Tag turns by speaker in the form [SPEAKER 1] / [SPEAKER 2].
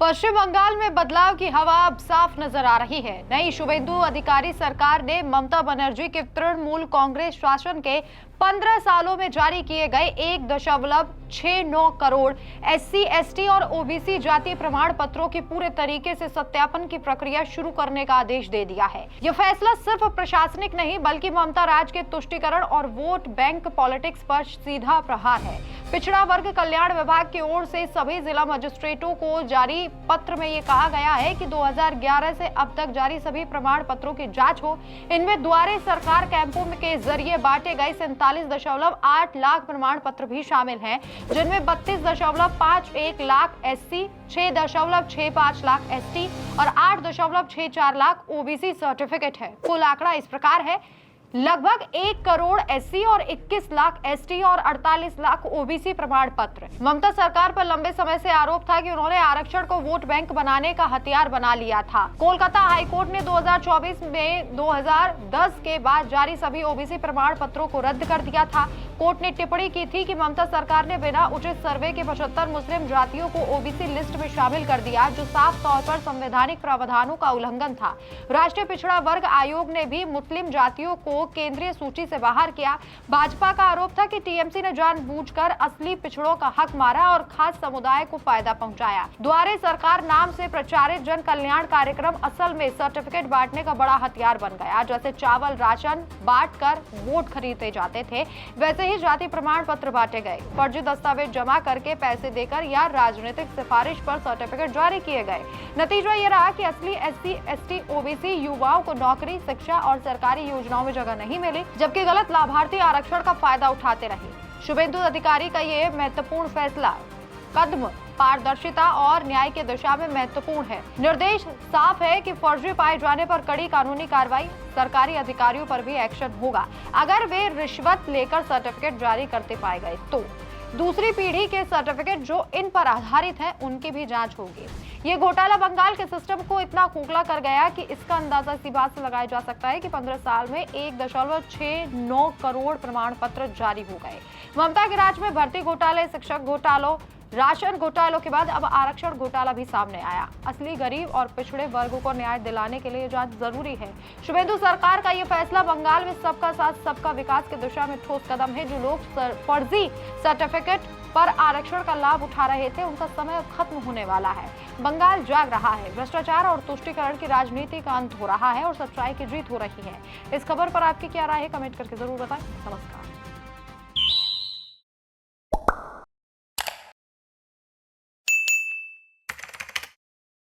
[SPEAKER 1] पश्चिम बंगाल में बदलाव की हवा अब साफ नजर आ रही है। नई शुभेंदु अधिकारी सरकार ने ममता बनर्जी के तृणमूल कांग्रेस शासन के 15 सालों में जारी किए गए 1.69 करोड़ SC, ST और OBC जाति प्रमाण पत्रों की पूरे तरीके से सत्यापन की प्रक्रिया शुरू करने का आदेश दे दिया है। यह फैसला सिर्फ प्रशासनिक नहीं बल्कि ममता राज के तुष्टीकरण और वोट बैंक पॉलिटिक्स पर सीधा प्रहार है। पिछड़ा वर्ग कल्याण विभाग की ओर से सभी जिला मजिस्ट्रेटों को जारी पत्र में ये कहा गया है कि 2011 से अब तक जारी सभी प्रमाण पत्रों की जांच हो। इनमें द्वारे सरकार कैंपों के जरिए बांटे गए 47.8 लाख प्रमाण पत्र भी शामिल हैं, जिनमें 32.51 लाख SC, 6.65 लाख ST और 8.64 लाख OBC सर्टिफिकेट है। कुल आंकड़ा इस प्रकार है, लगभग 1 करोड़ SC और 21 लाख ST और 48 लाख OBC प्रमाण पत्र। ममता सरकार पर लंबे समय से आरोप था कि उन्होंने आरक्षण को वोट बैंक बनाने का हथियार बना लिया था। कोलकाता हाईकोर्ट ने 2024 में 2010 के बाद जारी सभी OBC प्रमाण पत्रों को रद्द कर दिया था। कोर्ट ने टिप्पणी की थी कि ममता सरकार ने बिना उचित सर्वे के 75 मुस्लिम जातियों को OBC लिस्ट में शामिल कर दिया, जो साफ तौर पर संवैधानिक प्रावधानों का उल्लंघन था। राष्ट्रीय पिछड़ा वर्ग आयोग ने भी मुस्लिम जातियों को केंद्रीय सूची से बाहर किया। भाजपा का आरोप था कि TMC ने जानबूझकर असली पिछड़ों का हक मारा और खास समुदाय को फायदा पहुंचाया। द्वारे सरकार नाम से प्रचारित जन कल्याण कार्यक्रम असल में सर्टिफिकेट बांटने का बड़ा हथियार बन गया। जैसे चावल राशन बांटकर वोट खरीदे जाते थे, वैसे ही जाति प्रमाण पत्र बांटे गए। फर्जी दस्तावेज जमा करके पैसे देकर या राजनीतिक सिफारिश पर सर्टिफिकेट जारी किए गए। नतीजा ये रहा कि असली SC, ST, OBC युवाओं को नौकरी, शिक्षा और सरकारी योजनाओं में जगह नहीं मिली, जबकि गलत लाभार्थी आरक्षण का फायदा उठाते रहे। शुभेंदु अधिकारी का ये महत्वपूर्ण फैसला कदम पारदर्शिता और न्याय की दिशा में महत्वपूर्ण है। निर्देश साफ है कि फर्जी पाए जाने पर कड़ी कानूनी कार्रवाई, सरकारी अधिकारियों पर भी एक्शन होगा। अगर वे रिश्वत लेकर सर्टिफिकेट जारी करते पाए गए तो दूसरी पीढ़ी के सर्टिफिकेट जो इन पर आधारित हैं, उनकी भी जांच होगी। ये घोटाला बंगाल के सिस्टम को इतना खोखला कर गया कि इसका अंदाजा इसी बात से लगाया जा सकता है कि 15 साल में 1.69 करोड़ प्रमाण पत्र जारी हो गए। ममता के राज में भर्ती घोटाले, शिक्षक घोटालों, राशन घोटालों के बाद अब आरक्षण घोटाला भी सामने आया। असली गरीब और पिछड़े वर्गों को न्याय दिलाने के लिए जांच जरूरी है। शुभेंदु सरकार का ये फैसला बंगाल में सबका साथ सबका विकास की दिशा में ठोस कदम है। जो लोग फर्जी सर्टिफिकेट पर आरक्षण का लाभ उठा रहे थे, उनका समय अब खत्म होने वाला है। बंगाल जाग रहा है। भ्रष्टाचार और तुष्टीकरण की राजनीति का अंत हो रहा है और सच्चाई की जीत हो रही है। इस खबर पर आपकी क्या राय है, कमेंट करके जरूर बताएं। नमस्कार।